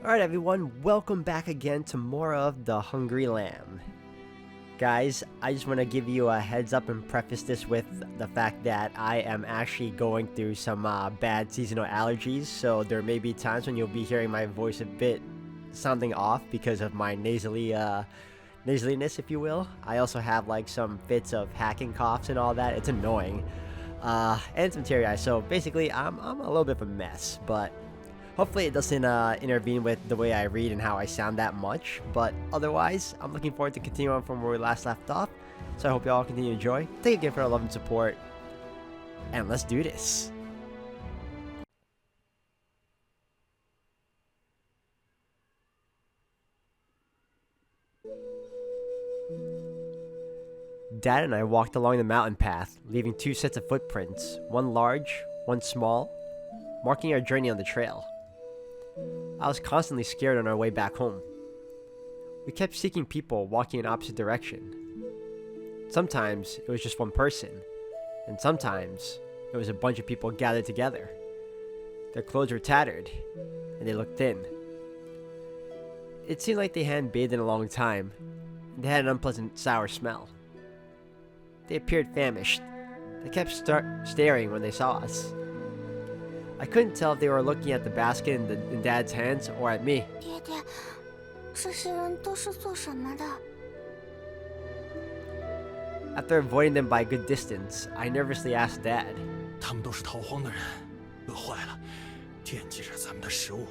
Alright everyone, welcome back again to more of The Hungry Lamb. Guys, I just want to give you a heads up and preface this with the fact that I am actually going through some bad seasonal allergies, so there may be times when you'll be hearing my voice a bit sounding off because of my nasaliness, if you will. I also have like some fits of hacking coughs and all that. It's annoying. And some teary eyes, so basically I'm a little bit of a mess, but hopefully it doesn't intervene with the way I read and how I sound that much, but otherwise, I'm looking forward to continuing on from where we last left off, so I hope you all continue to enjoy. Thank you again for your love and support, and let's do this. Dad and I walked along the mountain path, leaving two sets of footprints, one large, one small, marking our journey on the trail. I was constantly scared on our way back home. We kept seeking people walking in opposite direction. Sometimes it was just one person, and sometimes it was a bunch of people gathered together. Their clothes were tattered, and they looked thin. It seemed like they hadn't bathed in a long time, and they had an unpleasant sour smell. They appeared famished. They kept staring when they saw us. I couldn't tell if they were looking at the basket in Dad's hands or at me. 爹爹，这些人都是做什么的？ After avoiding them by a good distance, I nervously asked Dad. 他们都是逃荒的人，饿坏了，惦记着咱们的食物。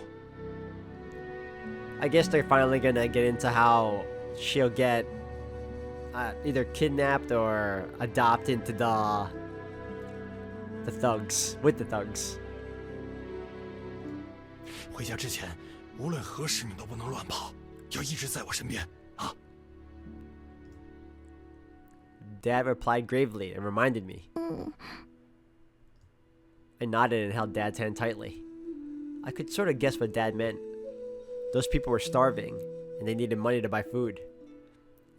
I guess they're finally gonna get into how she'll get either kidnapped or adopted into the thugs, with the thugs. 回家之前，无论何时你都不能乱跑，要一直在我身边啊！ Dad replied gravely and reminded me. I nodded and held Dad's hand tightly. I could sort of guess what Dad meant. Those people were starving, and they needed money to buy food.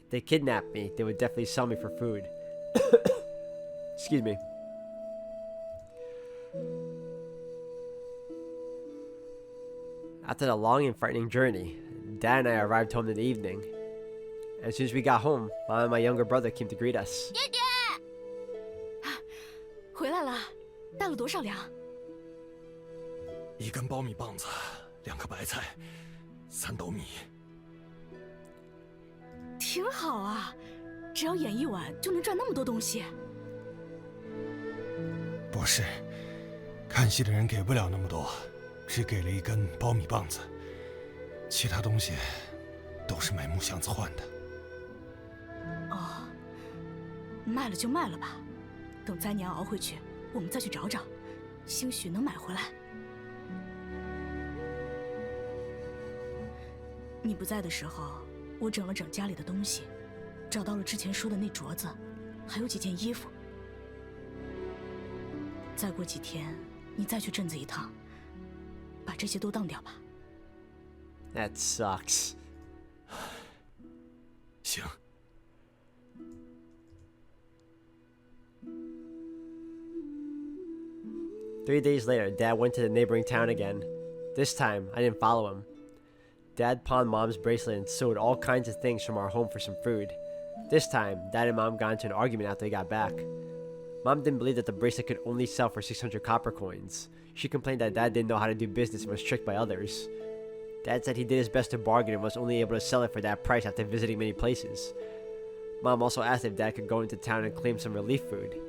If they kidnapped me, they would definitely sell me for food. Excuse me. After the long and frightening journey, Dad and I arrived home in the evening. As soon as we got home, Mom and my younger brother came to greet us. 爹爹，回来了，带了多少粮？一根苞米棒子，2颗白菜，3斗米。挺好啊，只要演一晚就能赚那么多东西。不是，看戏的人给不了那么多，只给了一根苞米棒子，其他东西都是买木箱子换的。哦，卖了就卖了吧，等灾年熬回去，我们再去找找，兴许能买回来。你不在的时候，我整了整家里的东西，找到了之前说的那镯子，还有几件衣服。再过几天，你再去镇子一趟，把这些都当掉吧。 That sucks. 行。 3 days later, Dad went to the neighboring town again. This time, I didn't follow him. Dad pawned Mom's bracelet and sold all kinds of things from our home for some food. This time, Dad and Mom got into an argument after they got back. Mom didn't believe that the bracelet could only sell for 600 copper coins. She complained that Dad didn't know how to do business and was tricked by others. Dad said he did his best to bargain and was only able to sell it for that price after visiting many places. Mom also asked if Dad could go into town and claim some relief food.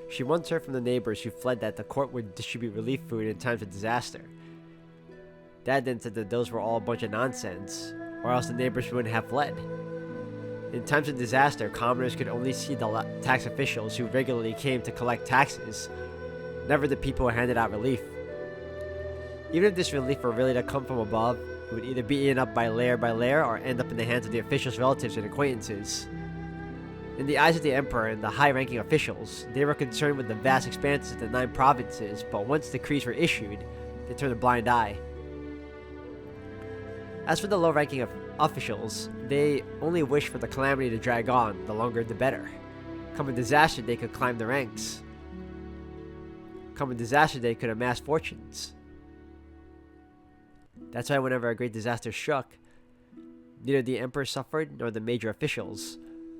She once heard from the neighbors who fled that the court would distribute relief food in times of disaster. Dad then said that those were all a bunch of nonsense, or else the neighbors wouldn't have fled. In times of disaster, commoners could only see the tax officials who regularly came to collect taxes, never the people who handed out relief. Even if this relief were really to come from above, it would either be eaten up by layer or end up in the hands of the officials' relatives and acquaintances. In the eyes of the emperor and the high-ranking officials, they were concerned with the vast expanses of the 9 provinces, but once decrees were issued, they turned a blind eye. As for the low-ranking officials, they only wished for the calamity to drag on, the longer the better. Come a disaster, they could climb the ranks. Come a disaster, they could amass fortunes. That's why whenever a great disaster struck, neither the emperor suffered, nor the major officials,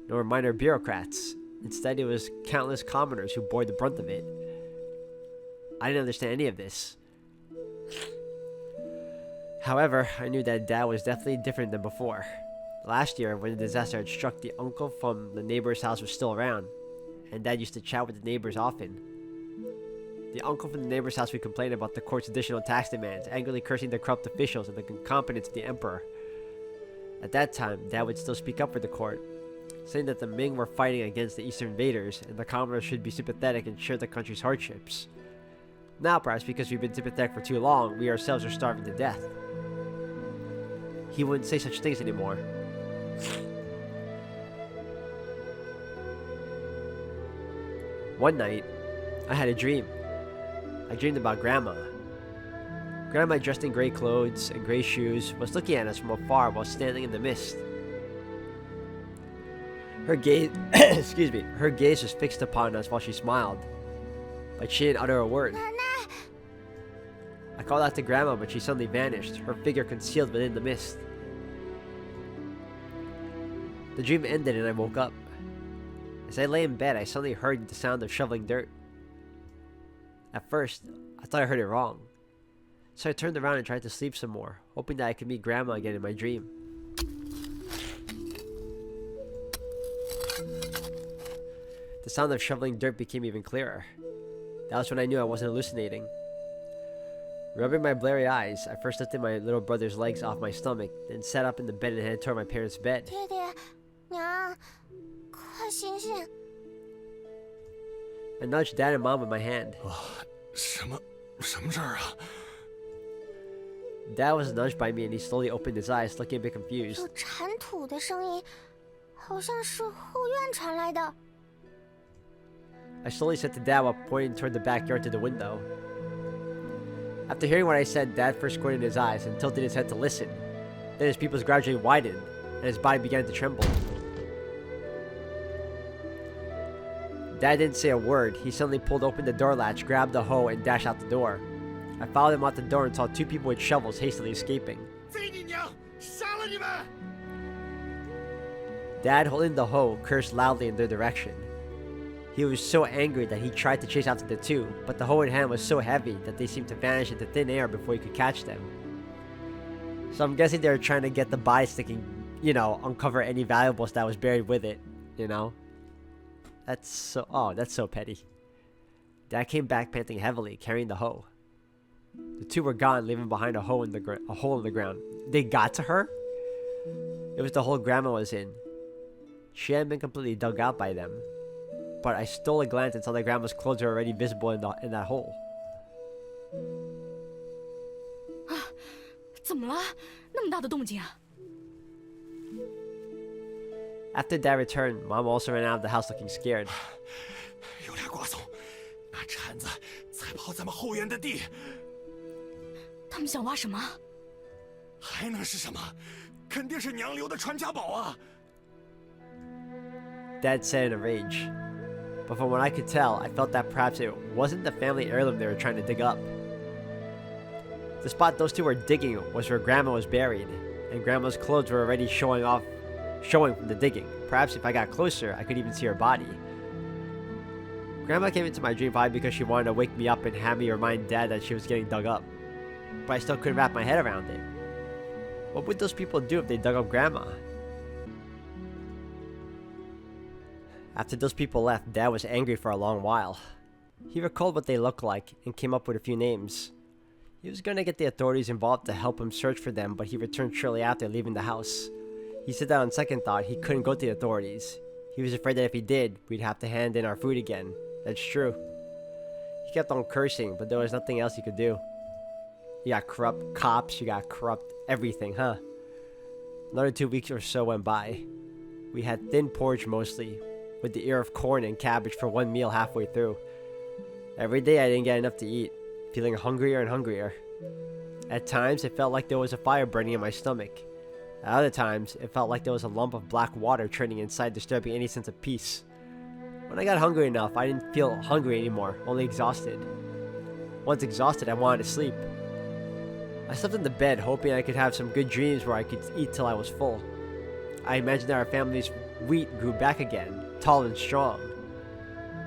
nor minor bureaucrats. Instead, it was countless commoners who bore the brunt of it. I didn't understand any of this. However, I knew that Dad was definitely different than before. Last year, when the disaster had struck, the uncle from the neighbor's house was still around, and Dad used to chat with the neighbors often. The uncle from the neighbor's house would complain about the court's additional tax demands, angrily cursing the corrupt officials and the incompetence of the emperor. At that time, Dad would still speak up for the court, saying that the Ming were fighting against the eastern invaders, and the commoners should be sympathetic and share the country's hardships. Now, perhaps because we've been sympathetic for too long, we ourselves are starving to death. He wouldn't say such things anymore. One night, I had a dream. I dreamed about Grandma. Grandma, dressed in gray clothes and gray shoes, was looking at us from afar while standing in the mist. Her gaze, her gaze was fixed upon us while she smiled, but she didn't utter a word. I called out to Grandma, but she suddenly vanished, her figure concealed within the mist. The dream ended and I woke up. As I lay in bed, I suddenly heard the sound of shoveling dirt. At first, I thought I heard it wrong, so I turned around and tried to sleep some more, hoping that I could meet Grandma again in my dream. The sound of shoveling dirt became even clearer. That was when I knew I wasn't hallucinating. Rubbing my blurry eyes, I first lifted my little brother's legs off my stomach, then sat up in the bed and headed toward my parents' bed. 爹爹，娘，快醒醒！ I nudged Dad and Mom with my hand. 什么事儿啊？ Dad was nudged by me and he slowly opened his eyes, looking a bit confused. 有铲土的声音，好像是后院传来的。 I slowly said to Dad while pointing toward the backyard to the window. After hearing what I said, Dad first squinted his eyes and tilted his head to listen. Then his pupils gradually widened, and his body began to tremble. Dad didn't say a word. He suddenly pulled open the door latch, grabbed the hoe, and dashed out the door. I followed him out the door and saw two people with shovels hastily escaping. Dad, holding the hoe, cursed loudly in their direction. He was so angry that he tried to chase after the two, but the hoe in hand was so heavy that they seemed to vanish into thin air before he could catch them. So I'm guessing they were trying to get the body sticking, uncover any valuables that was buried with it, That's so petty. Dad came back panting heavily, carrying the hoe. The two were gone, leaving behind a hole in the ground. They got to her? It was the hole Grandma was in. She hadn't been completely dug out by them. But I stole a glance and saw that Grandma's clothes were already visible in that hole. 怎么了？那么大的动静啊！ After Dad returned, Mom also ran out of the house looking scared. 有俩瓜怂，拿铲子踩跑咱们后院的地。他们想挖什么？还能是什么？肯定是娘留的传家宝啊！ Dad said in a rage. But from what I could tell, I felt that perhaps it wasn't the family heirloom they were trying to dig up. The spot those two were digging was where Grandma was buried, and Grandma's clothes were already showing from the digging. Perhaps if I got closer, I could even see her body. Grandma came into my dream probably because she wanted to wake me up and have me remind Dad that she was getting dug up. But I still couldn't wrap my head around it. What would those people do if they dug up Grandma? After those people left, Dad was angry for a long while. He recalled what they looked like and came up with a few names. He was going to get the authorities involved to help him search for them, but he returned shortly after leaving the house. He said that on second thought, he couldn't go to the authorities. He was afraid that if he did, we'd have to hand in our food again. That's true. He kept on cursing, but there was nothing else he could do. You got corrupt cops, you got corrupt everything, huh? Another 2 weeks or so went by. We had thin porridge mostly, with the ear of corn and cabbage for one meal halfway through. Every day I didn't get enough to eat, feeling hungrier and hungrier. At times, it felt like there was a fire burning in my stomach. At other times, it felt like there was a lump of black water churning inside, disturbing any sense of peace. When I got hungry enough, I didn't feel hungry anymore, only exhausted. Once exhausted, I wanted to sleep. I slept in the bed, hoping I could have some good dreams where I could eat till I was full. I imagined that our family's wheat grew back again, tall and strong.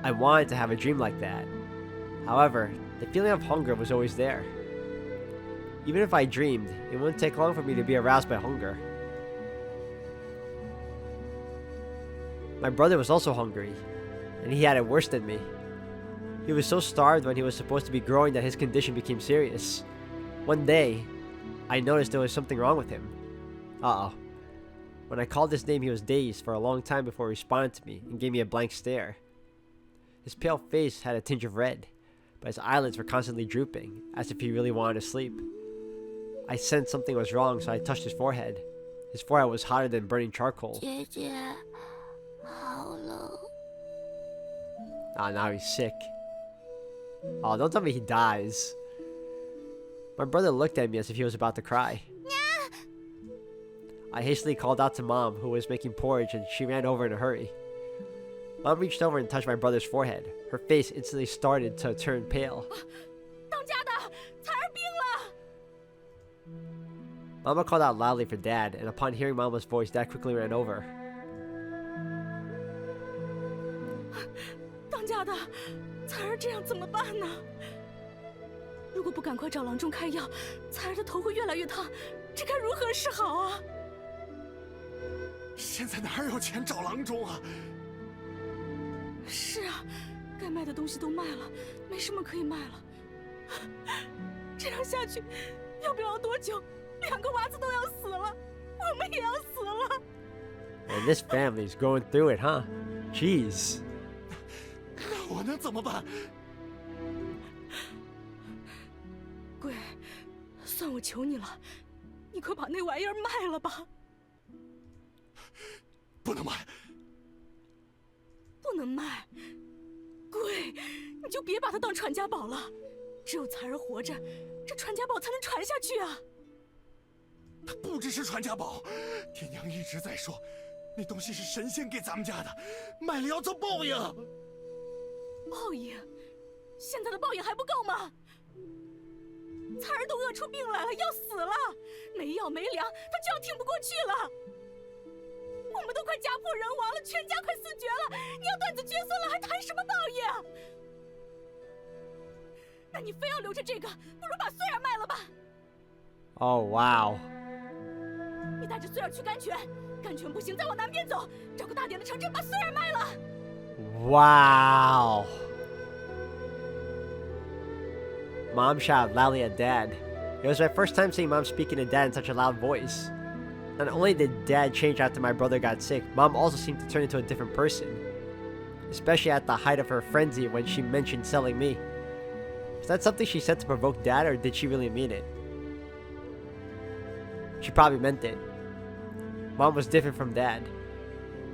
I wanted to have a dream like that. However, the feeling of hunger was always there. Even if I dreamed, it wouldn't take long for me to be aroused by hunger. My brother was also hungry, and he had it worse than me. He was so starved when he was supposed to be growing that his condition became serious. One day, I noticed there was something wrong with him. Uh-oh. When I called his name, he was dazed for a long time before he responded to me and gave me a blank stare. His pale face had a tinge of red, but his eyelids were constantly drooping, as if he really wanted to sleep. I sensed something was wrong, so I touched his forehead. His forehead was hotter than burning charcoal. 姐姐，好冷。 Ah, now he's sick. Oh, don't tell me he dies. My brother looked at me as if he was about to cry. I hastily called out to Mom, who was making porridge, and she ran over in a hurry. Mom reached over and touched my brother's forehead. Her face instantly started to turn pale. 当家的，彩儿病了。 Mama called out loudly for Dad, and upon hearing Mama's voice, Dad quickly ran over. 当家的，彩儿这样怎么办呢？如果不赶快找郎中开药，彩儿的头会越来越烫，这该如何是好啊？ 现在哪有钱找郎中啊？ 是啊，该卖的东西都卖了，没什么可以卖了。这样下去，要不了多久，2个娃子都要死了，我们也要死了。 And this family's going through it, huh? Jeez. 那我能怎么办？ 贵，算我求你了，你快把那玩意儿卖了吧。 不能卖。 不能卖，贵，你就别把它当传家宝了。只有彩儿活着，这传家宝才能传下去啊！它不只是传家宝，爹娘一直在说，那东西是神仙给咱们家的，卖了要遭报应。报应？现在的报应还不够吗？彩儿都饿出病来了，要死了，没药没粮，她就要挺不过去了。 我们都快家破人亡了，全家快死绝了！你要断子绝孙了，还谈什么报应？那你非要留着这个，不如把穗儿卖了吧。Oh, wow. 你带着穗儿去甘泉，甘泉不行，再往南边走，找个大点的城镇，把穗儿卖了。Wow. Mom shouted loudly at Dad. It was my first time seeing Mom speaking to Dad in such a loud voice. Not only did Dad change after my brother got sick, Mom also seemed to turn into a different person. Especially at the height of her frenzy when she mentioned selling me. Is that something she said to provoke Dad, or did she really mean it? She probably meant it. Mom was different from Dad.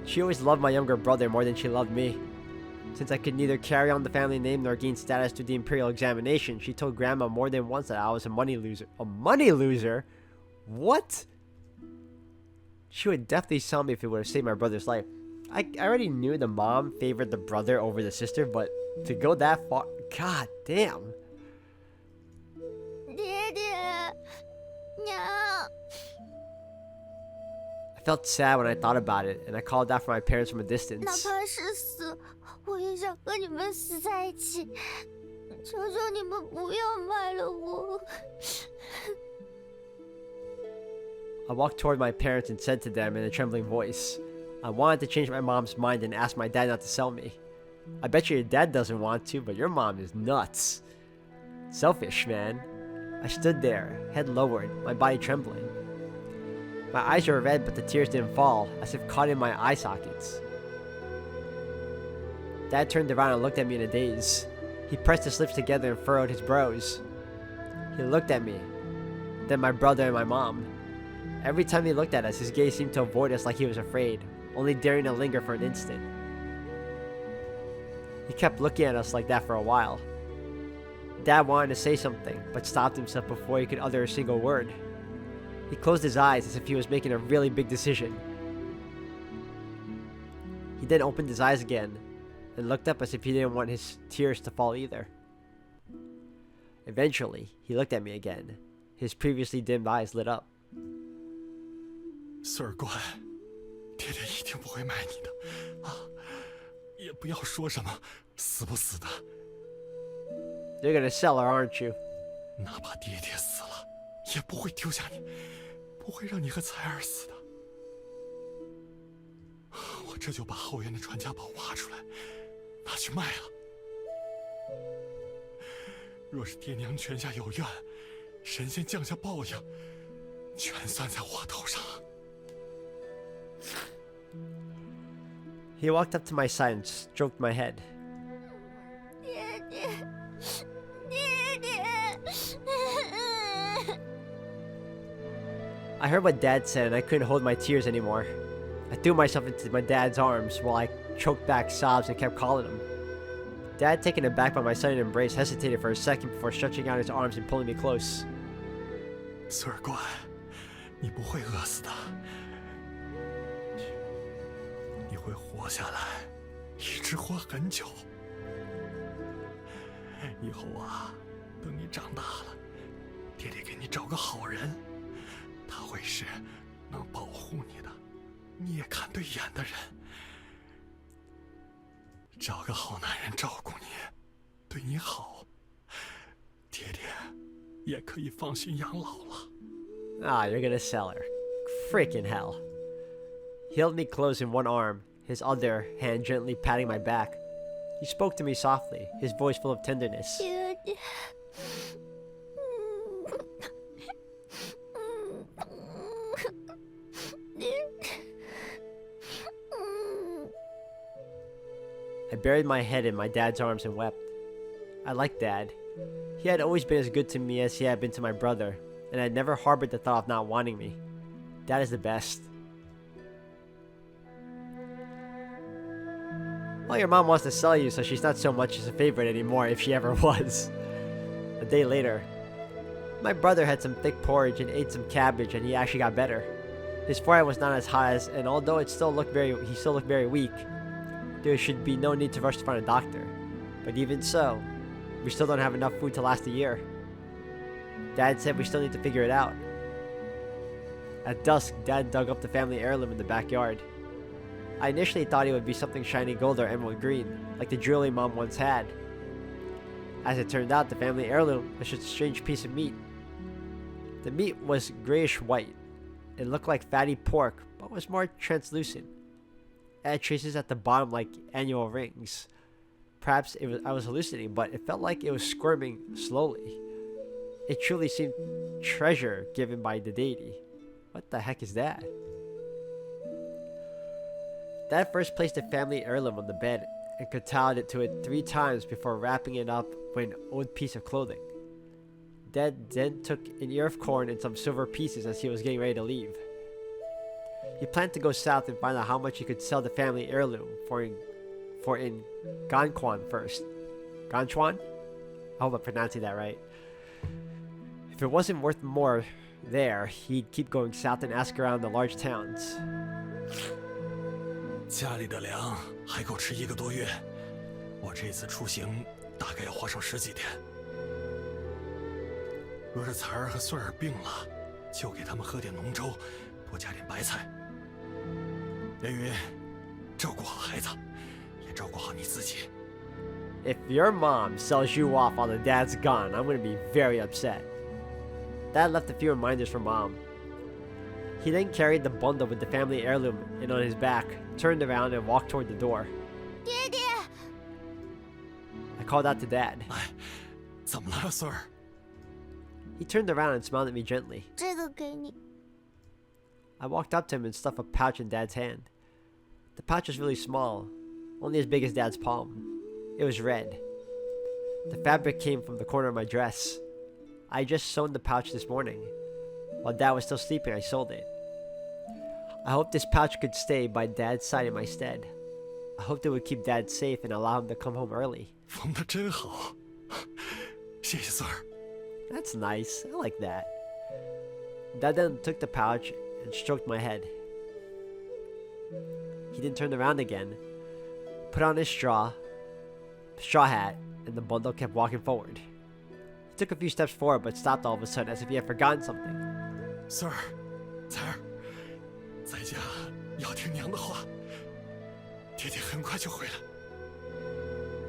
She always loved my younger brother more than she loved me. Since I could neither carry on the family name nor gain status through the imperial examination, she told Grandma more than once that I was a money loser. A money loser? What? She would definitely sell me if it would have saved my brother's life. I already knew the mom favored the brother over the sister, but to go that far, god damn. 爹爹，娘。 I felt sad when I thought about it, and I called out for my parents from a 哪 distance. 怕是死，我也想和你们死在一起。求求你们不要卖了我。 I walked toward my parents and said to them in a trembling voice, I wanted to change my mom's mind and ask my dad not to sell me. I bet you your dad doesn't want to, but your mom is nuts. Selfish, man. I stood there, head lowered, my body trembling. My eyes were red, but the tears didn't fall, as if caught in my eye sockets. Dad turned around and looked at me in a daze. He pressed his lips together and furrowed his brows. He looked at me, then my brother and my mom. Every time he looked at us, his gaze seemed to avoid us like he was afraid, only daring to linger for an instant. He kept looking at us like that for a while. Dad wanted to say something, but stopped himself before he could utter a single word. He closed his eyes as if he was making a really big decision. He then opened his eyes again, and looked up as if he didn't want his tears to fall either. Eventually, he looked at me again. His previously dimmed eyes lit up. 孙儿乖，爹爹一定不会卖你的啊！也不要说什么死不死的， You're gonna sell her, aren't you? 哪怕爹爹死了，也不会丢下你，不会让你和彩儿死的。我这就把后院的传家宝挖出来，拿去卖了。若是爹娘泉下有怨，神仙降下报应，全算在我头上。 He walked up to my side and stroked my head. 爹爹，爹爹。 I heard what Dad said and I couldn't hold my tears anymore. I threw myself into my dad's arms while I choked back sobs and kept calling him. Dad, taken aback by my sudden embrace, hesitated for a second before stretching out his arms and pulling me close. 孙儿乖，你不会饿死的，你会活下来，一直活很久。以后啊，等你长大了，爹爹给你找个好人，他会是能保护你的，你也看对眼的人。找个好男人照顾你，对你好，爹爹也可以放心养老了。 Ah, you're gonna sell her. Freaking hell. He held me close in one arm, his other hand gently patting my back. He spoke to me softly, his voice full of tenderness. 爹爹。 I buried my head in my dad's arms and wept. I liked Dad. He had always been as good to me as he had been to my brother, and had never harbored the thought of not wanting me. Dad is the best. Well, your mom wants to sell you, so she's not so much as a favorite anymore, if she ever was. A day later, my brother had some thick porridge and ate some cabbage, and he actually got better. His forehead was not as high as, and although he still looked very weak, there should be no need to rush to find a doctor. But even so, we still don't have enough food to last a year. Dad said we still need to figure it out. At dusk, Dad dug up the family heirloom in the backyard. I initially thought it would be something shiny gold or emerald green, like the jewelry Mom once had. As it turned out, the family heirloom was just a strange piece of meat. The meat was grayish white. It looked like fatty pork, but was more translucent. It had traces at the bottom like annual rings. Perhaps I was hallucinating, but it felt like it was squirming slowly. It truly seemed treasure given by the deity. What the heck is that? Dad first placed the family heirloom on the bed and kowtowed it to it 3 times before wrapping it up with an old piece of clothing. Dad then took an ear of corn and some silver pieces as he was getting ready to leave. He planned to go south and find out how much he could sell the family heirloom for in Ganquan first. Ganchuan? I hope I'm pronouncing that right. If it wasn't worth more there, he'd keep going south and ask around the large towns. 家里的粮还够吃1个多月，我这次出行大概要花上10几天。若是彩儿和穗儿病了，就给他们喝点浓粥，多加点白菜。连云，照顾好孩子，也照顾好你自己。 If your mom sells you off while the dad's gone, I'm gonna be very upset. Dad left a few reminders for Mom. He then carried the bundle with the family heirloom in on his back, turned around and walked toward the door. 爹爹， I called out to Dad. 哎，怎么了，穗儿？ He turned around and smiled at me gently. 这个给你。 I walked up to him and stuffed a pouch in Dad's hand. The pouch was really small, only as big as Dad's palm. It was red. The fabric came from the corner of my dress. I had just sewn the pouch this morning. While Dad was still sleeping, I sold it. I hoped this pouch could stay by Dad's side in my stead. I hoped it would keep Dad safe and allow him to come home early. 缝得真好，谢谢穗儿。 That's nice. I like that. Dad then took the pouch and stroked my head. He then turned around again, put on his straw hat, and the bundle kept walking forward. He took a few steps forward but stopped all of a sudden as if he had forgotten something. Sir，彩儿，在家要听娘的话，爹爹很快就回来。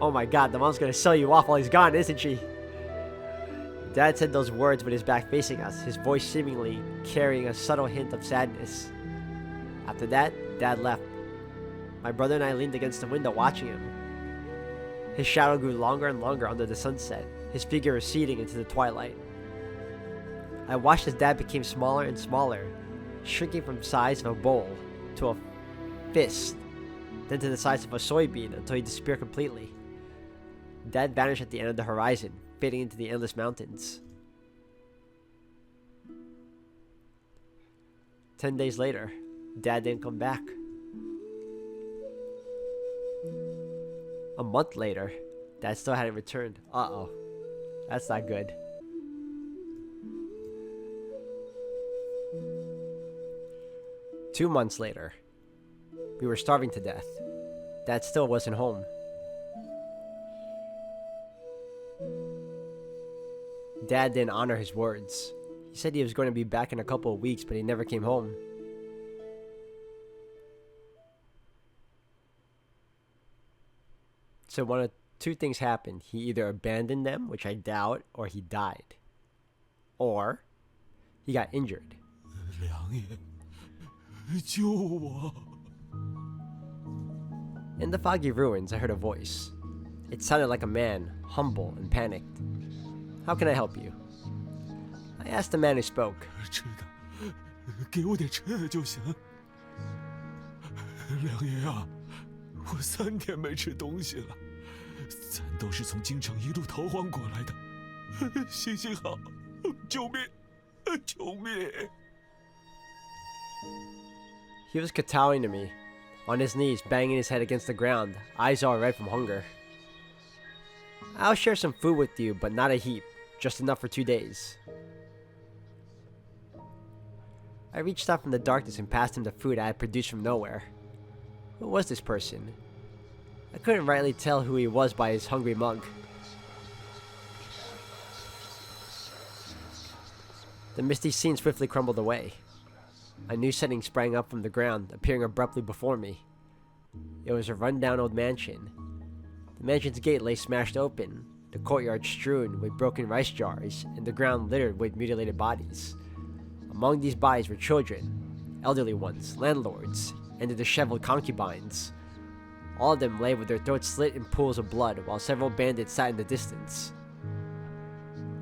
Oh my god, the mom's gonna sell you off while he's gone, isn't she? Dad said those words with his back facing us, his voice seemingly carrying a subtle hint of sadness. After that, Dad left. My brother and I leaned against the window watching him. His shadow grew longer and longer under the sunset, his figure receding into the twilight. I watched as Dad became smaller and smaller, shrinking from the size of a bowl to a fist, then to the size of a soybean until he disappeared completely. Dad vanished at the end of the horizon, fading into the endless mountains. 10 days later, Dad didn't come back. A month later, Dad still hadn't returned. Uh-oh. That's not good. Two months later, we were starving to death. Dad still wasn't home. Dad didn't honor his words. He said he was going to be back in a couple of weeks, but he never came home. So one of two things happened. He either abandoned them, which I doubt, or he died. Or he got injured. 良爷，救我！ In the foggy ruins, I heard a voice. It sounded like a man, humble and panicked. How can I help you? I asked the man who spoke. 吃的，给我点吃的就行。良爷啊，我3天没吃东西了，咱都是从京城一路逃荒过来的，行行好，救命，救命！ He was kowtowing to me, on his knees, banging his head against the ground, eyes all red from hunger. I'll share some food with you, but not a heap, just enough for 2 days. I reached out from the darkness and passed him the food I had produced from nowhere. Who was this person? I couldn't rightly tell who he was by his hungry mug. The misty scene swiftly crumbled away. A new setting sprang up from the ground, appearing abruptly before me. It was a run-down old mansion. The mansion's gate lay smashed open, the courtyard strewn with broken rice jars, and the ground littered with mutilated bodies. Among these bodies were children, elderly ones, landlords, and the disheveled concubines. All of them lay with their throats slit in pools of blood, while several bandits sat in the distance.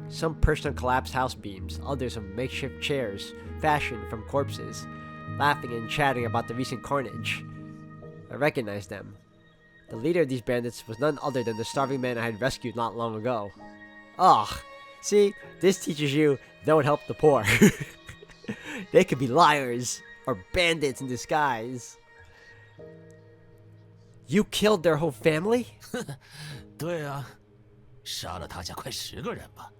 Some perched on collapsed house beams, others on makeshift chairs fashioned from corpses, laughing and chatting about the recent carnage. I recognized them. The leader of these bandits was none other than the starving man I had rescued not long ago. Ugh, see, this teaches you don't help the poor. They could be liars, or bandits in disguise. You killed their whole family? 对啊，杀了他家快10个人吧。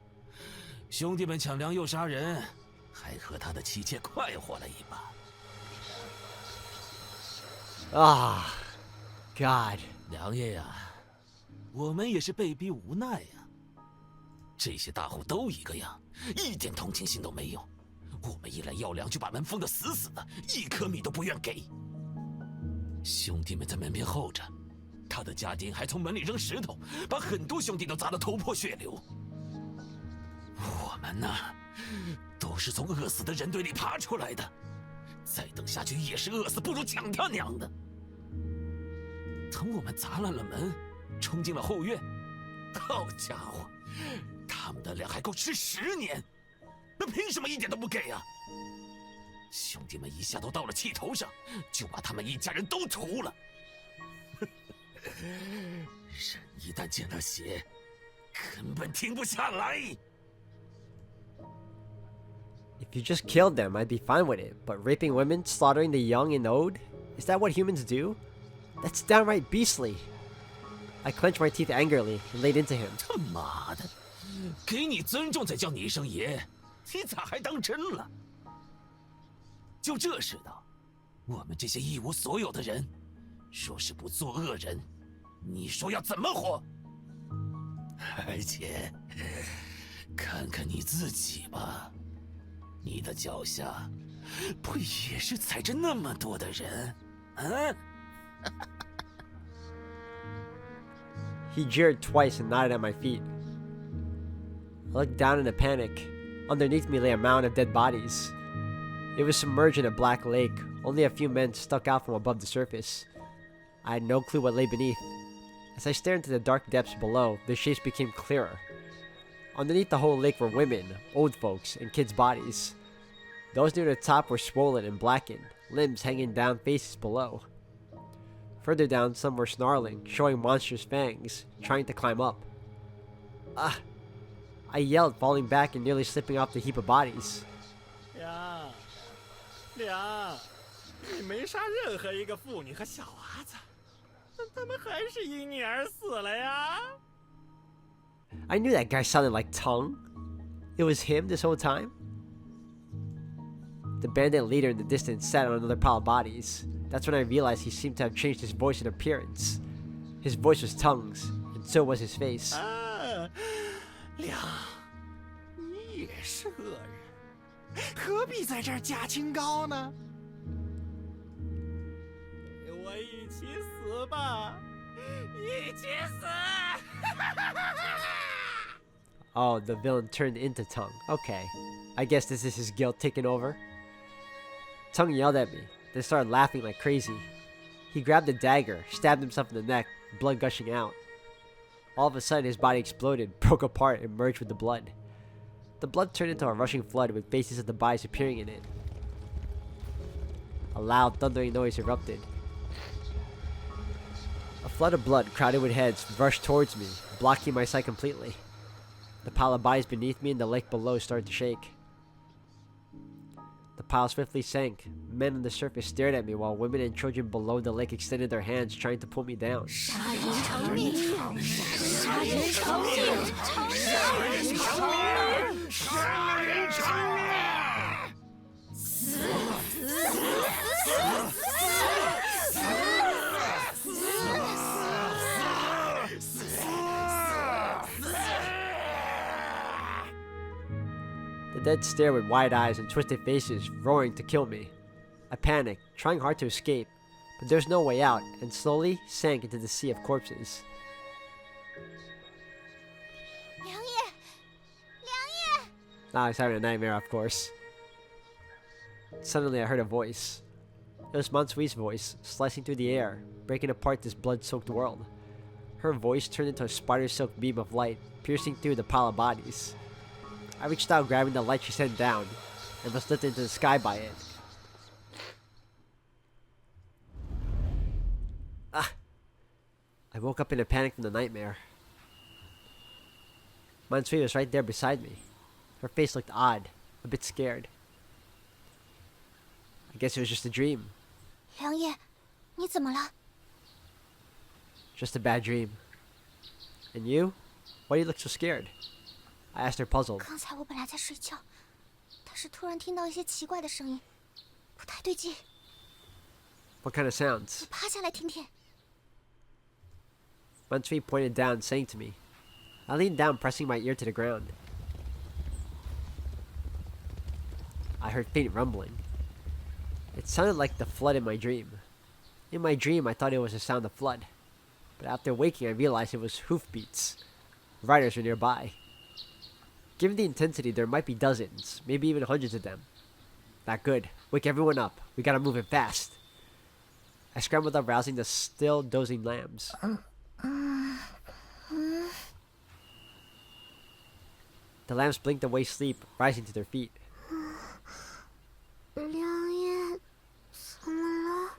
兄弟们抢粮又杀人，还和他的妻妾快活了一把。Ah, God. 良爷呀，我们也是被逼无奈呀。这些大户都一个样，一点同情心都没有。我们一来要粮就把门封得死死的，一颗米都不愿给。兄弟们在门边候着，他的家丁还从门里扔石头，把很多兄弟都砸得头破血流。我们呢，都是从饿死的人堆里爬出来的，再等下去也是饿死，不如抢他娘的！等我们砸烂了门，冲进了后院，好家伙，他们的粮还够吃10年，那凭什么一点都不给啊？兄弟们一下都到了气头上，就把他们一家人都屠了。人一旦见了血，根本停不下来。If you just killed them, I'd be fine with it. But raping women, slaughtering the young and old? Is that what humans do? That's downright beastly. I clenched my teeth angrily and laid into him. 他妈的，给你尊重才叫你一声爷，你咋还当真了？就这世道，我们这些一无所有的人，若是不做恶人，你说要怎么活？而且，看看你自己吧，你的脚下不也是踩着那么多的人？嗯？ He jeered twice and nodded at my feet. I looked down in a panic. Underneath me lay a mound of dead bodies. It was submerged in a black lake. Only a few men stuck out from above the surface. I had no clue what lay beneath. As I stared into the dark depths below, their shapes became clearer. Underneath the whole lake were women, old folks, and kids' bodies. Those near the top were swollen and blackened, limbs hanging down, faces below. Further down, some were snarling, showing monstrous fangs, trying to climb up. Ah! I yelled, falling back and nearly slipping off the heap of bodies. 梁，你没杀任何一个妇女和小娃子，他们还是因你而死了呀。 I knew that guy sounded like Tongue. It was him this whole time? The bandit leader in the distance sat on another pile of bodies. That's when I realized he seemed to have changed his voice and appearance. His voice was Tongue's, and so was his face. 梁，你也是恶人，何必在这儿假清高呢？陪我一起死吧，一起死！ Oh, the villain turned into Tongue. Okay. I guess this is his guilt taking over. Tongue yelled at me, then started laughing like crazy. He grabbed a dagger, stabbed himself in the neck, blood gushing out. All of a sudden, his body exploded, broke apart, and merged with the blood. The blood turned into a rushing flood with faces of the bodies appearing in it. A loud, thundering noise erupted. A flood of blood, crowded with heads, rushed towards me, blocking my sight completely. The pile of bodies beneath me and the lake below started to shake. The pile swiftly sank. Men on the surface stared at me while women and children below the lake extended their hands trying to pull me down. The dead stare with wide eyes and twisted faces, roaring to kill me. I panicked, trying hard to escape, but there was no way out, and slowly sank into the sea of corpses. 梁爷，梁爷！ Now I was having a nightmare, of course. Suddenly I heard a voice. It was Monsui's voice, slicing through the air, breaking apart this blood-soaked world. Her voice turned into a spider-silk beam of light, piercing through the pile of bodies. I reached out, grabbing the light she sent down, and was lifted into the sky by it. Ah! I woke up in a panic from the nightmare. Mansui was right there beside me. Her face looked odd, a bit scared. I guess it was just a dream. 梁爷，你怎么了？ Just a bad dream. And you? Why do you look so scared? I asked her, puzzled. 刚才我本来在睡觉，但是突然听到一些奇怪的声音，不太对劲。 What kind of sounds? 你趴下来听听。 Mansui pointed down, saying to me. I leaned down, pressing my ear to the ground. I heard faint rumbling. It sounded like the flood in my dream. In my dream, I thought it was the sound of flood. But after waking, I realized it was hoofbeats. Riders were nearby. Given the intensity, there might be dozens, maybe even hundreds of them. Not good. Wake everyone up. We gotta move it fast. I scrambled up, rousing the still dozing lambs. The lambs blinked away sleep, rising to their feet. 梁爷，怎么了？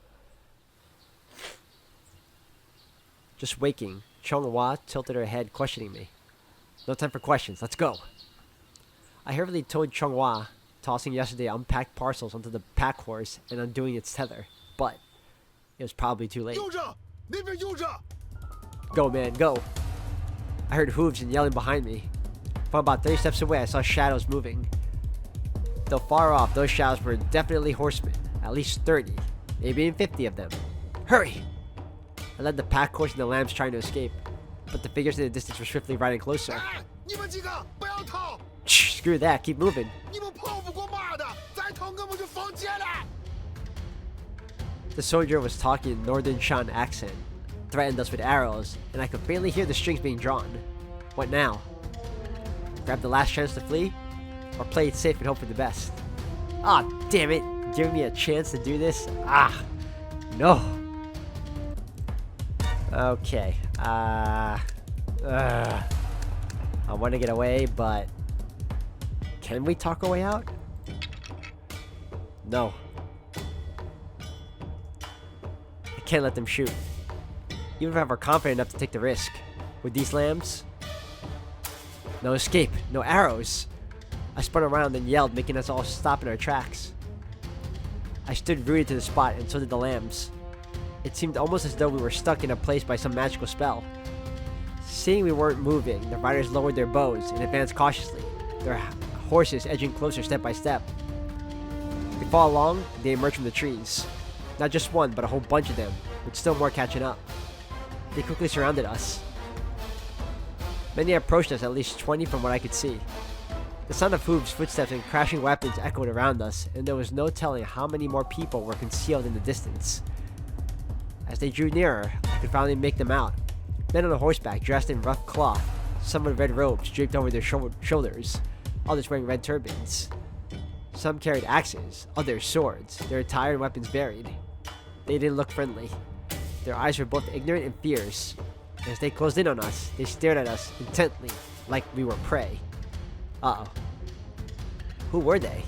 Just waking, Chonghua tilted her head, questioning me. No time for questions. Let's go. I hurriedly told Chonghua, tossing yesterday unpacked parcels onto the pack horse and undoing its tether. But it was probably too late. 右着，那边右着。 Go, man, go. I heard hooves and yelling behind me. From about 30 steps away, I saw shadows moving. Though far off, those shadows were definitely horsemen. At least 30, maybe even 50 of them. Hurry! I led the pack horse and the lambs trying to escape, but the figures in the distance were swiftly riding closer. 你们几个不要逃！ Screw that, keep moving. 你们跑不过马的，再逃我们就放箭了。 The soldier was talking in Northern Shan accent, threatened us with arrows, and I could barely hear the strings being drawn. What now? Grab the last chance to flee? Or play it safe and hope for the best? Ah, damn it! Giving me a chance to do this? Ah, no. Okay, I want to get away, but can we talk our way out? No. I can't let them shoot. Even if I were confident enough to take the risk. With these lambs? No escape, no arrows. I spun around and yelled, making us all stop in our tracks. I stood rooted to the spot, and so did the lambs. It seemed almost as though we were stuck in a place by some magical spell. Seeing we weren't moving, the riders lowered their bows and advanced cautiously, their horses edging closer step by step. Before long, they emerged from the trees. Not just one, but a whole bunch of them, with still more catching up. They quickly surrounded us. Many approached us, at least 20 from what I could see. The sound of hooves, footsteps, and crashing weapons echoed around us, and there was no telling how many more people were concealed in the distance. As they drew nearer, I could finally make them out. Men on horseback, dressed in rough cloth, some with red robes draped over their shoulders, others wearing red turbans. Some carried axes, others swords, their attire and weapons varied. They didn't look friendly. Their eyes were both ignorant and fierce. As they closed in on us, they stared at us intently, like we were prey. Uh-oh. Who were they?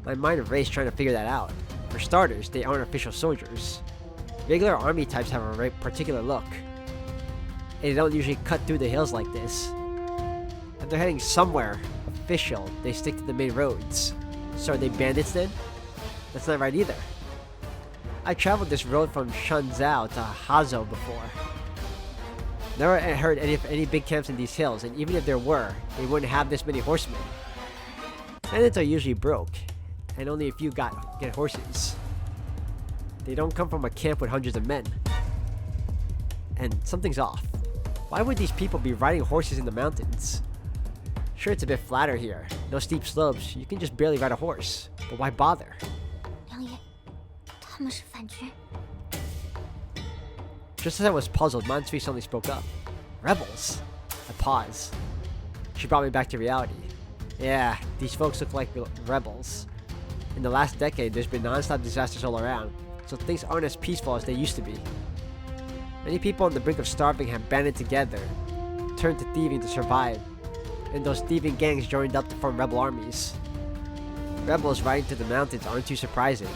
My mind raced trying to figure that out. For starters, they aren't official soldiers. Regular army types have a very particular look. And they don't usually cut through the hills like this. If they're heading somewhere official, they stick to the main roads. So are they bandits then? That's not right either. I traveled this road from Shanzhou to Hazo before. Never heard any big camps in these hills, and even if there were, they wouldn't have this many horsemen. Bandits are usually broke, and only a few get horses. They don't come from a camp with hundreds of men. And something's off. Why would these people be riding horses in the mountains? Sure, it's a bit flatter here. No steep slopes. You can just barely ride a horse. But why bother? 梁爷，他们是反军。 Just as I was puzzled, Mansui suddenly spoke up. Rebels? I paused. She brought me back to reality. Yeah, these folks look like rebels. In the last decade, there's been non-stop disasters all around, so things aren't as peaceful as they used to be. Many people on the brink of starving have banded together, turned to thieving to survive, and those thieving gangs joined up to form rebel armies. Rebels riding to the mountains aren't too surprising.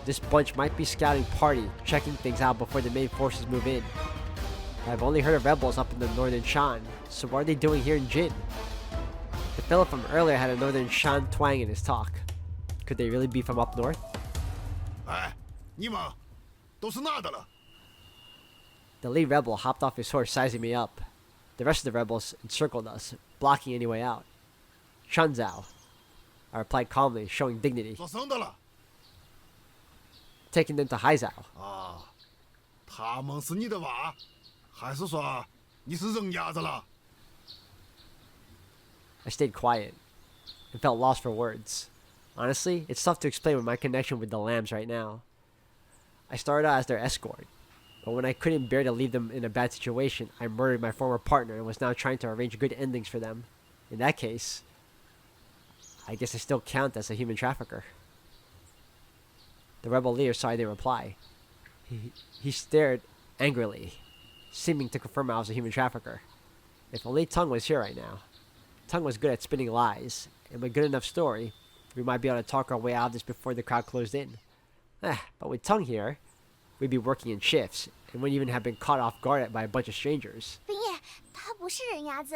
This bunch might be scouting party, checking things out before the main forces move in. I've only heard of rebels up in the northern Shan, so what are they doing here in Jin? The fellow from earlier had a northern Shan twang in his talk. Could they really be from up north? 哎，你们都是哪的了？ The lead rebel hopped off his horse, sizing me up. The rest of the rebels encircled us, blocking any way out. Shanzhou, I replied calmly, showing dignity. 做生的了。 Taking them to Haizhou. 啊，他们是你的娃，还是说你是人伢子了？ I stayed quiet and felt lost for words. Honestly, it's tough to explain my connection with the lambs right now. I started out as their escort, but when I couldn't bear to leave them in a bad situation, I murdered my former partner and was now trying to arrange good endings for them. In that case, I guess I still count as a human trafficker. The rebel leader saw I didn't reply. He stared angrily, seeming to confirm I was a human trafficker. If only Tung was here right now. Tung was good at spinning lies, and with a good enough story, we might be able to talk our way out of this before the crowd closed in. But with Tung here, we'd be working in shifts, and wouldn't even have been caught off guard by a bunch of strangers. 冰叶，他不是人牙子，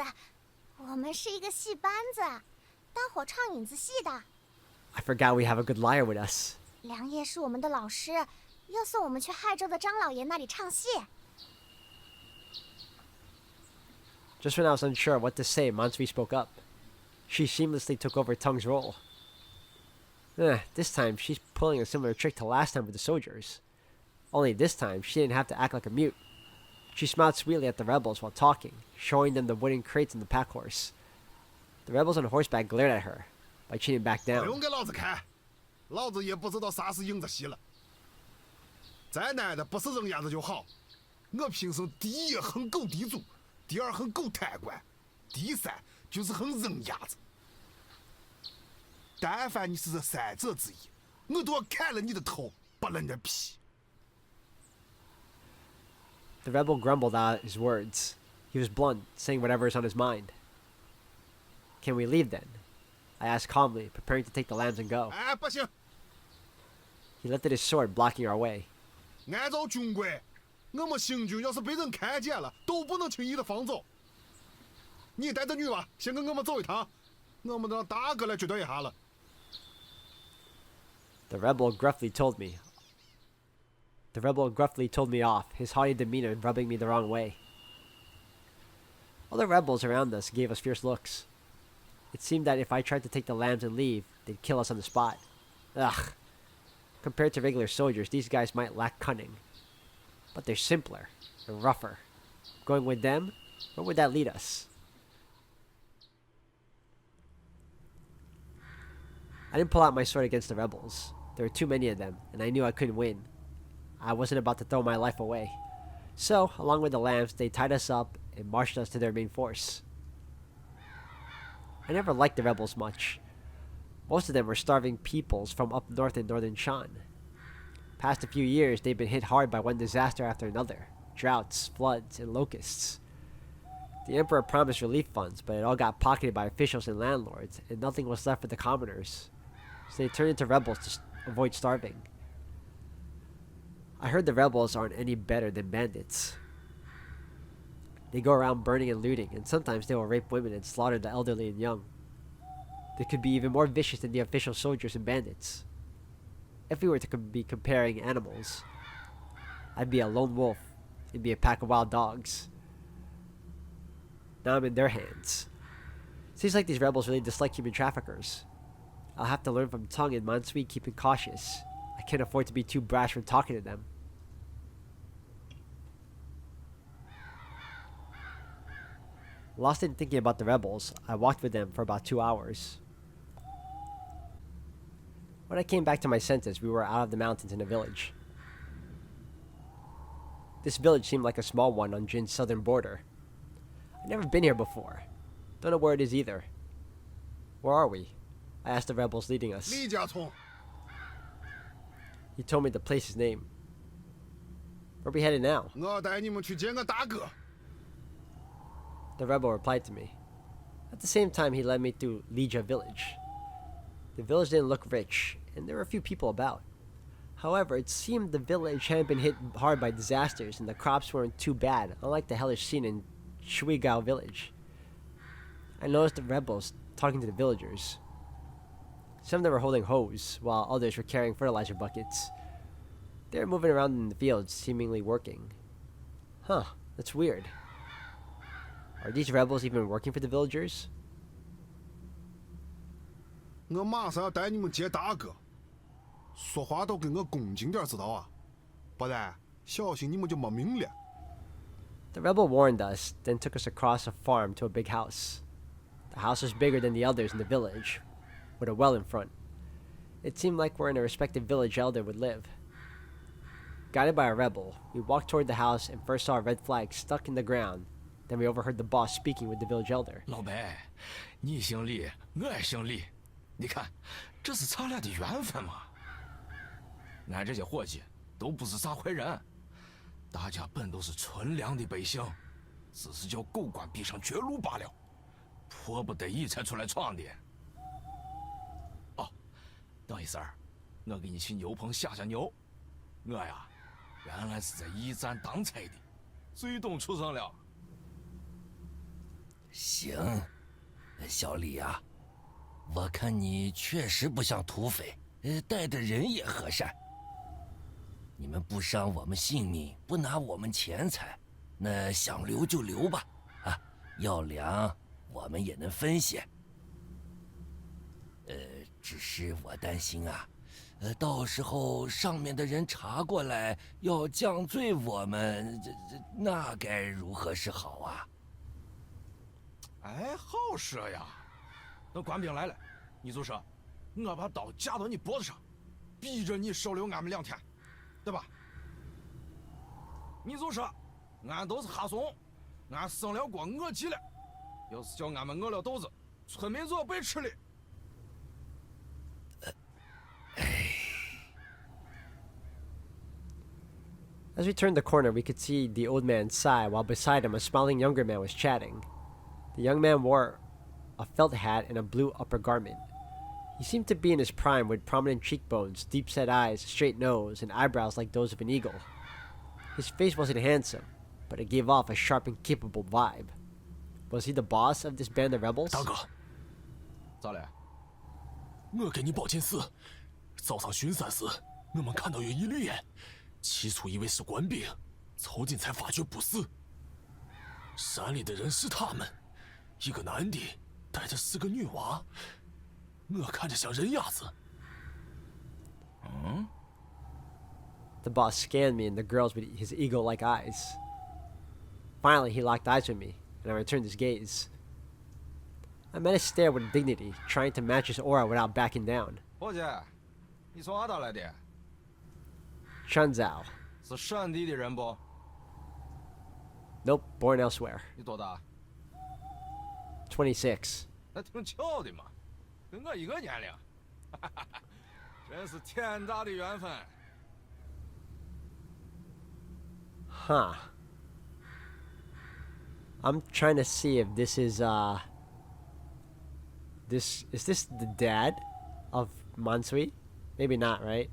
我们是一个戏班子，大伙唱影子戏的。 I forgot we have a good liar with us. 梁爷是我们的老师，要送我们去亥州的张老爷那里唱戏。 Just when I was unsure of what to say, Mansui spoke up. She seamlessly took over Tung's role. This time, she's pulling a similar trick to last time with the soldiers. Only this time, she didn't have to act like a mute. She smiled sweetly at the rebels while talking, showing them the wooden crates and the pack horse. The rebels on horseback glared at her by cheating back 不 down. 用给老子看，老子也不知道啥是赢着戏了。再男的不是人样子就好。我平生第一很狗地主，第二很狗贪官，第三就是很人样子。但凡你是这三者之一，我都要砍了你的头，扒了你的皮。The rebel grumbled out his words. He was blunt, saying whatever is on his mind. Can we leave then? I asked calmly, preparing to take the lambs and go. 哎，不行， He lifted his sword, blocking our way. 按照军规，我们行军要是被人看见了，都不能轻易的放走。你带着女娃先跟我们走一趟，我们让大哥来决断一下了。The rebel gruffly told me off, his haughty demeanor rubbing me the wrong way. All the rebels around us gave us fierce looks. It seemed that if I tried to take the lambs and leave, they'd kill us on the spot. Ugh. Compared to regular soldiers, these guys might lack cunning. But they're simpler and rougher. Going with them, where would that lead us? I didn't pull out my sword against the rebels. There were too many of them, and I knew I couldn't win. I wasn't about to throw my life away. So, along with the lambs, they tied us up and marched us to their main force. I never liked the rebels much. Most of them were starving peoples from up north in northern Shan. Past a few years, they've been hit hard by one disaster after another. Droughts, floods, and locusts. The emperor promised relief funds, but it all got pocketed by officials and landlords, and nothing was left for the commoners. So they turned into rebels to avoid starving. I heard the rebels aren't any better than bandits. They go around burning and looting, and sometimes they will rape women and slaughter the elderly and young. They could be even more vicious than the official soldiers and bandits. If we were to be comparing animals, I'd be a lone wolf, and be a pack of wild dogs. Now I'm in their hands. Seems like these rebels really dislike human traffickers. I'll have to learn from Tung and Mansui keeping cautious. I can't afford to be too brash when talking to them. Lost in thinking about the rebels, I walked with them for about 2 hours. When I came back to my senses, we were out of the mountains in a village. This village seemed like a small one on Jin's southern border. I'd never been here before. Don't know where it is either. Where are we? I asked the rebels leading us. 李家聪， He told me the place's name. Where are we headed now? 我带你们去见我大哥。 The rebel replied to me. At the same time, he led me through Lija village. The village didn't look rich, and there were a few people about. However, it seemed the village hadn't been hit hard by disasters, and the crops weren't too bad, unlike the hellish scene in Shuigao village. I noticed the rebels talking to the villagers. Some of them were holding hoes, while others were carrying fertilizer buckets. They were moving around in the fields, seemingly working. Huh, that's weird. Are these rebels even working for the villagers? 我马上要带你们见大哥，说话都跟我恭敬点，知道啊？不然小心你们就没命了。 The rebel warned us, then took us across a farm to a big house. The house was bigger than the others in the village, with a well in front. It seemed like where a respected village elder would live. Guided by a rebel, we walked toward the house and first saw a red flag stuck in the ground. Then we overheard the boss speaking with the village elder. 老白，你姓李，我也姓李，你看，这是咱俩的缘分嘛。俺这些伙计都不是啥坏人，大家本都是纯良的百姓，只是叫狗官逼上绝路罢了，迫不得已才出来闯的。哦，等一声儿，我给你去牛棚下下牛。我呀，原来是在驿站当差的，最懂出生了。 行，小李啊，我看你确实不像土匪，带的人也和善。你们不伤我们性命，不拿我们钱财，那想留就留吧。啊，要粮我们也能分些。只是我担心啊，到时候上面的人查过来要降罪我们，那该如何是好啊？哎，好说呀。等官兵来了，你就说，我把刀架到你脖子上，逼着你收留俺们2天，对吧？你就说，俺都是哈怂，俺生了锅饿急了，要是叫俺们饿了肚子，村民就要白吃了。As we turned the corner, we could see the old man sigh while beside him a smiling younger man was chatting. The young man wore a felt hat and a blue upper garment. He seemed to be in his prime with prominent cheekbones, deep-set eyes, a straight nose, and eyebrows like those of an eagle. His face wasn't handsome, but it gave off a sharp and capable vibe. Was he the boss of this band of rebels? 大哥，咋了？我给你报件事。早上巡山时，我们看到有一缕烟，起初以为是官兵，凑近才发觉不是。山里的人是他们，一个男的带着4个女娃，我看着像人鸭子。The boss scanned me and the girls with his eagle-like eyes. Finally, he locked eyes with me, and I returned his gaze. I met his stare with dignity, trying to match his aura without backing down. 伙计，你从哪打来的？ Chunzao. 是山地的人不？ Nope, born elsewhere. 你多大？ 26. 那挺巧的嘛，跟我一个年龄，真是天大的缘分。 Huh. I'm trying to see if this is is this the dad of Mansui? Maybe not, right?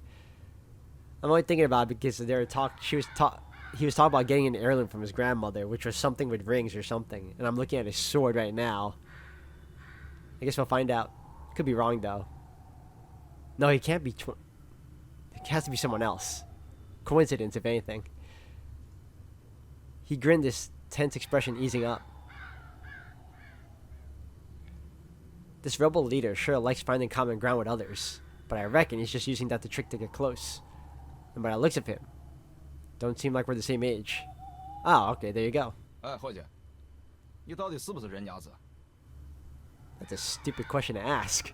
I'm only thinking about it because he was talking about getting an heirloom from his grandmother, which was something with rings or something. And I'm looking at his sword right now. I guess we'll find out. Could be wrong though. No, he can't be. It has to be someone else. Coincidence, if anything. He grinned, this tense expression easing up. This rebel leader sure likes finding common ground with others, but I reckon he's just using that to trick to get close. And by the looks of him, don't seem like we're the same age. Oh, okay, there you go. 哎，伙计，你到底是不是人鸭子？ That's a stupid question to ask.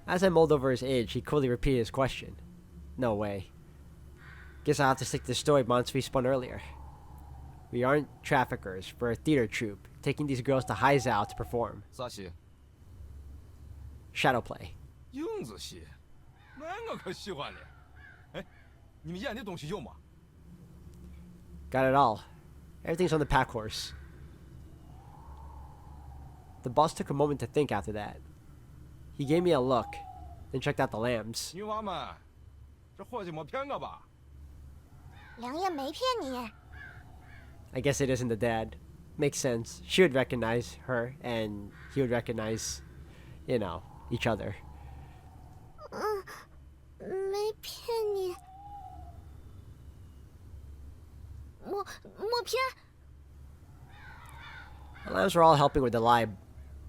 As I mulled over his age, he coolly repeated his question. No way. Guess I'll have to stick to the story Mansui spun earlier. We aren't traffickers, we're a theater troupe, taking these girls to Haizao to perform. 啥戏？ Shadow play. 影子戏，那我可喜欢了。哎，你们演的东西有吗？ Got it all. Everything's on the pack horse. The boss took a moment to think after that. He gave me a look, then checked out the lambs. 女娃们，这伙计没骗我吧？梁爷没骗你。 I guess it isn't the dad. Makes sense. She would recognize her, and he would recognize, you know, each other. 没骗你。我骗。 The lambs were all helping with the lie,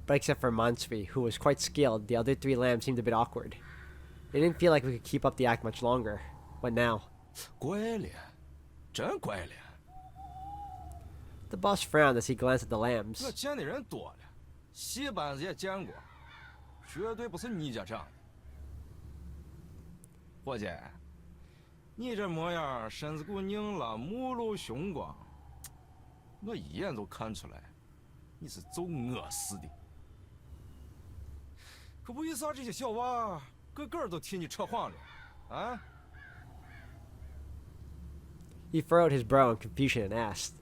but except for Mansui, who was quite skilled, the other 3 lambs seemed a bit awkward. It didn't feel like we could keep up the act much longer. What now? 乖了，真乖了。 The boss frowned as he glanced at the 我 lambs. 见的人多了，戏班子也见过，绝对不是你家长的。伙计，你这模样，身子骨硬朗，目露凶光，我一眼就看出来，你是走我似的。可为啥这些小娃个个都替你扯谎了？啊？ He furrowed his brow in confusion and asked.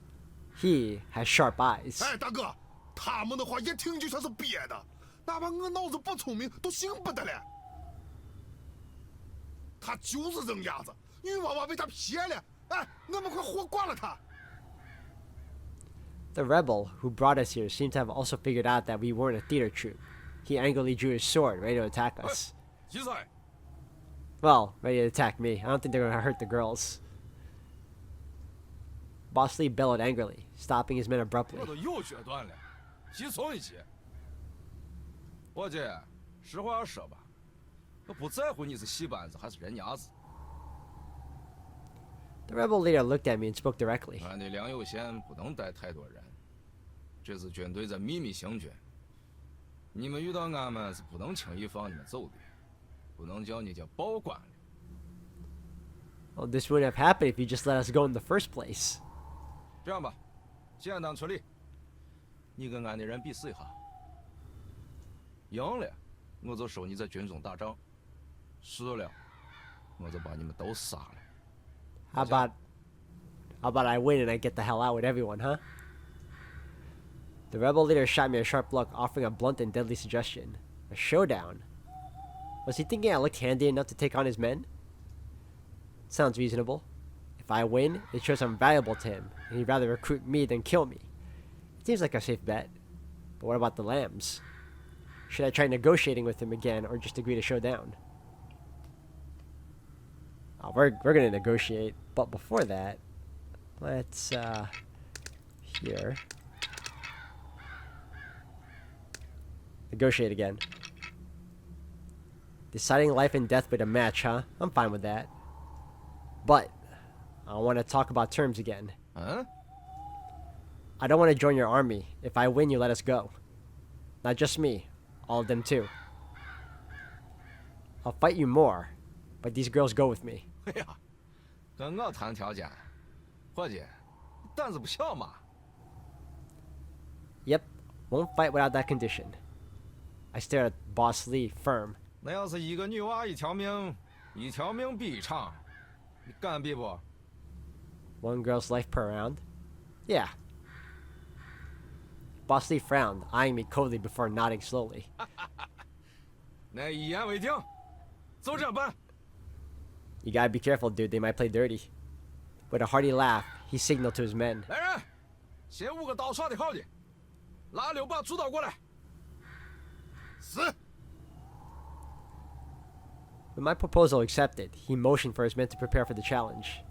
He has sharp eyes. 哎，大哥，他们的话一听就像是憋的，哪怕我脑子不聪明，都信不得了。他就是人鸭子，女娃娃被他骗了。哎，我们快活挂了他。 The rebel who brought us here seemed to have also figured out that we weren't a theater troupe. He angrily drew his sword, ready to attack us. 几岁？ Well, ready to attack me. I don't think they're gonna hurt the girls. Boss Lee bellowed angrily, stopping his men abruptly. 我都有决断了，急从一急。伙计，实话说吧，我不在乎你是戏班子还是人伢子。 The rebel leader looked at me and spoke directly. 俺的粮有限，不能带太多人。这是军队在秘密行军，你们遇到俺们是不能轻易放你们走的，不能叫你家报官的。 Well, this wouldn't have happened if you just let us go in the first place. 这样吧，简单处理，你跟俺的人比试一下，赢了，我就收你在军中打仗；输了，我就把你们都杀了。 How about I win and I get the hell out with everyone, huh? The rebel leader shot me a sharp look, offering a blunt and deadly suggestion. A showdown? Was he thinking I looked handy enough to take on his men? Sounds reasonable. If I win, it shows I'm valuable to him, and he'd rather recruit me than kill me. It seems like a safe bet. But what about the lambs? Should I try negotiating with him again, or just agree to show down? Oh, we're gonna negotiate, but before that, let's here negotiate again. Deciding life and death with a match, huh? I'm fine with that. But I want to talk about terms again. Huh? I don't want to join your army. If I win, you let us go. Not just me, all of them too. I'll fight you more, but these girls go with me. 哎呀，跟我谈条件，伙计，胆子不小嘛。 Yep, won't fight without that condition. I stare at Boss Lee, firm. 那要是一个女娃一条命，一条命比一场，你敢比不？ One girl's life per round? Yeah. Boss Lee frowned, eyeing me coldly before nodding slowly. 那一言为定，就这办。 You gotta be careful, dude. They might play dirty. With a hearty laugh, he signaled to his men. 来人，先5个刀耍的好的，拉6把主刀过来。是。 With my proposal accepted, he motioned for his men to prepare for the challenge.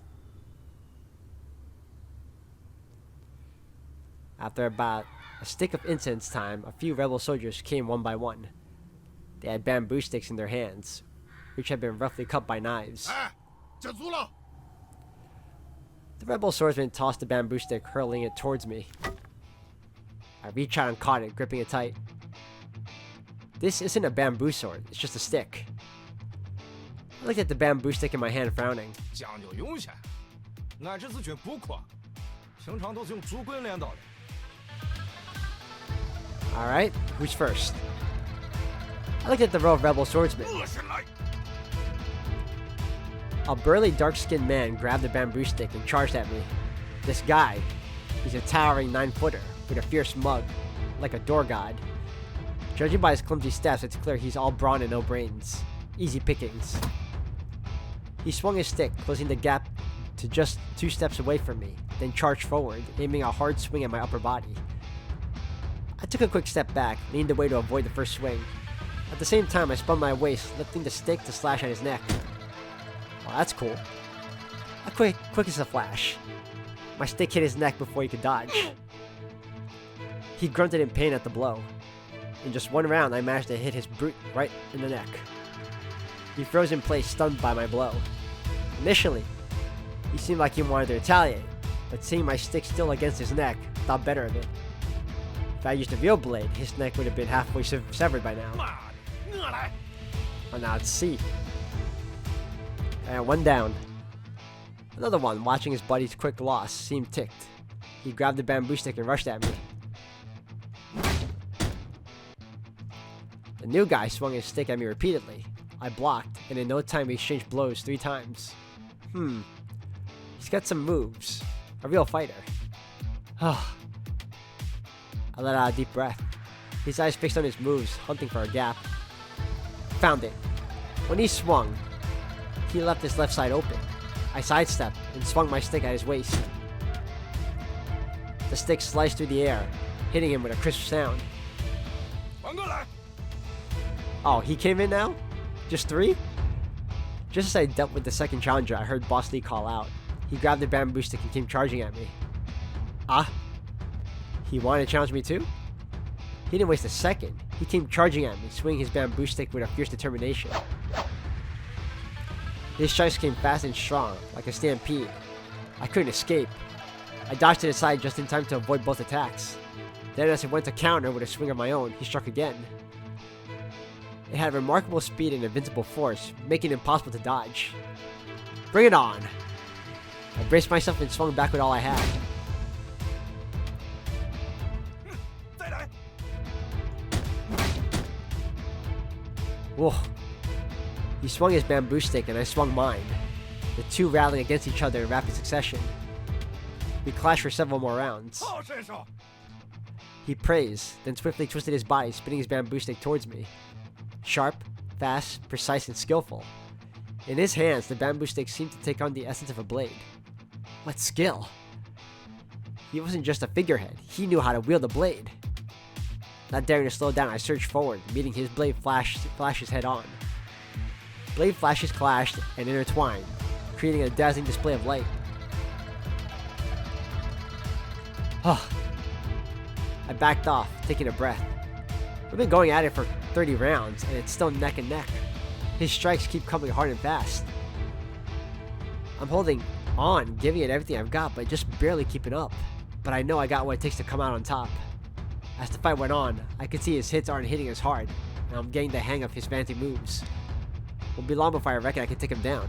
After about a stick of incense time, a few rebel soldiers came one by one. They had bamboo sticks in their hands, which had been roughly cut by knives. 哎，接住了！ The rebel swordsman tossed the bamboo stick, hurling it towards me. I reached out and caught it, gripping it tight. This isn't a bamboo sword, it's just a stick. I looked at the bamboo stick in my hand, frowning. 讲究用线，俺这是军步课，平常都是用竹棍练刀的。 Alright, who's first? I looked at the row of rebel swordsmen. 我先来。 A burly, dark-skinned man grabbed the bamboo stick and charged at me. This guy, he's a towering 9-footer with a fierce mug, like a door god. Judging by his clumsy steps, it's clear he's all brawn and no brains. Easy pickings. He swung his stick, closing the gap to just 2 steps away from me, then charged forward, aiming a hard swing at my upper body. I took a quick step back, leaned away to avoid the first swing. At the same time, I spun my waist, lifting the stick to slash at his neck. Well, that's cool. Quick as a flash. My stick hit his neck before he could dodge. He grunted in pain at the blow. In just 1 round, I managed to hit his brute right in the neck. He froze in place, stunned by my blow. Initially, he seemed like he wanted to retaliate, but seeing my stick still against his neck, thought better of it. If I used a real blade, his neck would have been halfway severed by now. 妈的，我来。 Well, now let's see. And 1 down. Another one, watching his buddy's quick loss, seemed ticked. He grabbed the bamboo stick and rushed at me. The new guy swung his stick at me repeatedly. I blocked, and in no time we exchanged blows 3 times. He's got some moves. A real fighter. I let out a deep breath. His eyes fixed on his moves, hunting for a gap. Found it. When he swung, he left his left side open. I sidestepped and swung my stick at his waist. The stick sliced through the air, hitting him with a crisp sound. 换过来。 Oh, he came in now? Just 3? Just as I dealt with the second challenger, I heard Boss Lee call out. He grabbed the bamboo stick and came charging at me. Ah? He wanted to challenge me too? He didn't waste a second. He came charging at me, swinging his bamboo stick with a fierce determination. His strikes came fast and strong, like a stampede. I couldn't escape. I dodged to the side just in time to avoid both attacks. Then as I went to counter with a swing of my own, he struck again. It had remarkable speed and invincible force, making it impossible to dodge. Bring it on! I braced myself and swung back with all I had. Whoa. He swung his bamboo stick and I swung mine, the two rattling against each other in rapid succession. We clashed for several more rounds. He praised, then swiftly twisted his body, spinning his bamboo stick towards me. Sharp, fast, precise, and skillful. In his hands, the bamboo stick seemed to take on the essence of a blade. What skill! He wasn't just a figurehead, he knew how to wield a blade. Not daring to slow down, I surged forward, meeting his blade flashes head on. Blade flashes clashed and intertwined, creating a dazzling display of light. I backed off, taking a breath. We've been going at it for 30 rounds, and it's still neck and neck. His strikes keep coming hard and fast. I'm holding on, giving it everything I've got, but just barely keeping up. But I know I got what it takes to come out on top. As the fight went on, I could see his hits aren't hitting as hard, and I'm getting the hang of his fancy moves. It won't be long before I reckon I can take him down.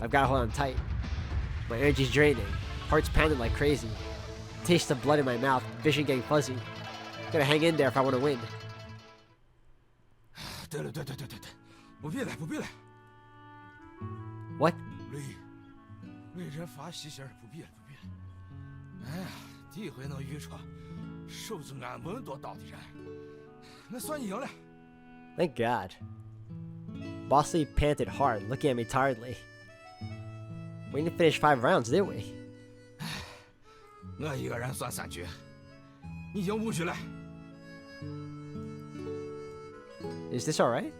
I've got to hold on tight. My energy's draining, heart's pounding like crazy. Taste of blood in my mouth, vision getting fuzzy. Gotta hang in there if I want to win. 对了，不必了，不必了。 What? 为人发喜信儿，不必了，不必了。哎呀，第一回能遇着手中俺们多刀的人，那算你赢了。 Thank God. Bosley panted hard, looking at me tiredly. We didn't finish 5 rounds, did we? 我一个人算3局，你赢5局了。 Is this alright?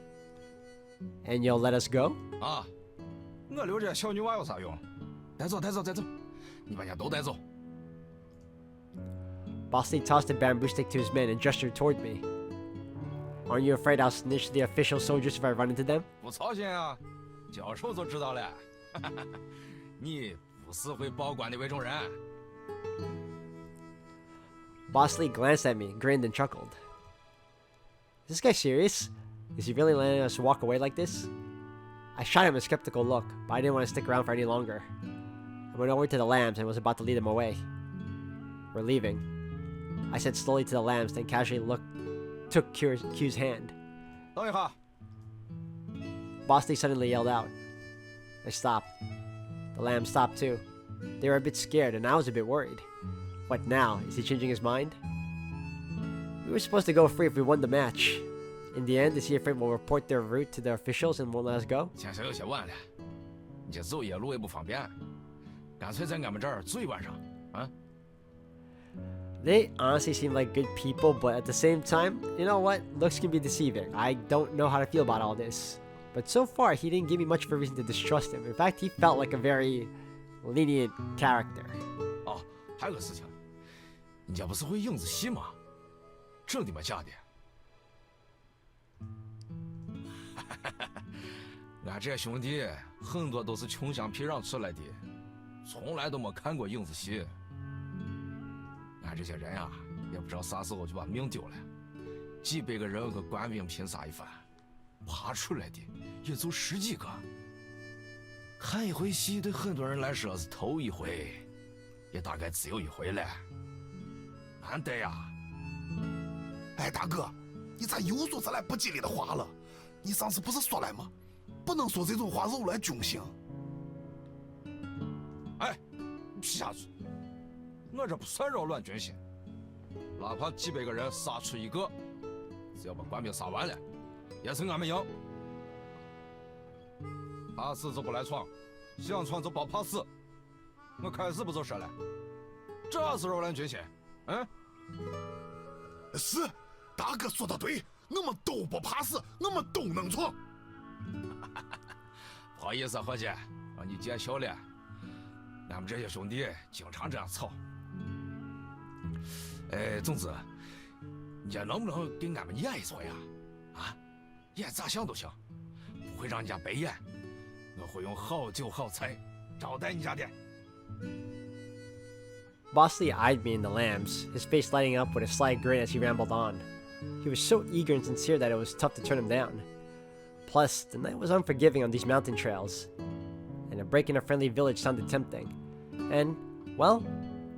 And you'll let us go? 啊，我留着小女娃有啥用？带走，你把人家都带走。 Bosley tossed the bamboo stick to his men and gestured toward me. Aren't you afraid I'll snitch the official soldiers if I run into them? 不操心啊，教授就知道了。你不是会保管的魏种人。 Bosley glanced at me, grinned, and chuckled. Is this guy serious? Is he really letting us walk away like this? I shot him a skeptical look, but I didn't want to stick around for any longer. I went over to the lambs and was about to lead them away. We're leaving. I said slowly to the lambs, then casually took Q's hand. 等一下， Bosley suddenly yelled out. I stopped. The lambs stopped too. They were a bit scared, and I was a bit worried. What now? Is he changing his mind? We were supposed to go free if we won the match. In the end, is he afraid we'll report their route to the officials and won't let us go? 现在有些晚了，你这走夜路也不方便，干脆在俺们这儿住一晚上，啊？ They honestly seem like good people, but at the same time, you know what? Looks can be deceiving. I don't know how to feel about all this. But so far, he didn't give me much of a reason to distrust him. In fact, he felt like a very lenient character. 哦，还有个事情，你家不是会影子戏吗？真的吗？假的？俺这兄弟很多都是穷乡僻壤出来的，从来都没看过影子戏。俺这些人呀，也不知道啥时候就把命丢了，几百个人和官兵拼杀一番，爬出来的也就10几个。看一回戏对很多人来说是头一回，也大概只有一回了。俺得呀。哎，大哥，你咋又说这来不吉利的话了？你上次不是说了吗？不能说这种话惹来军心。哎，闭下嘴！我这不算扰乱军心，哪怕几百个人杀出一个，只要把官兵杀完了，也是俺们赢。怕死就不来闯，想闯就别怕死。我开始不就说了，这是扰乱军心。嗯，是，大哥说的对，我们都不怕死，我们都能闯。不好意思，伙计，让你见笑了。俺们这些兄弟经常这样吵。哎，总之，家能不能给俺们演一撮呀？啊，演咋想都行，不会让人家白演。我会用好酒好菜招待你家的。 Bosley eyed me and the lambs, his face lighting up with a sly grin as he rambled on. He was so eager and sincere that it was tough to turn him down. Plus, the night was unforgiving on these mountain trails, and a break in a friendly village sounded tempting. And, well,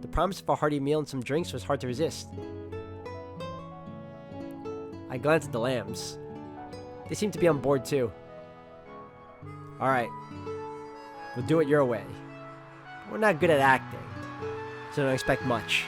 the promise of a hearty meal and some drinks was hard to resist. I glanced at the lambs. They seemed to be on board too. Alright, we'll do it your way. We're not good at acting, so don't expect much.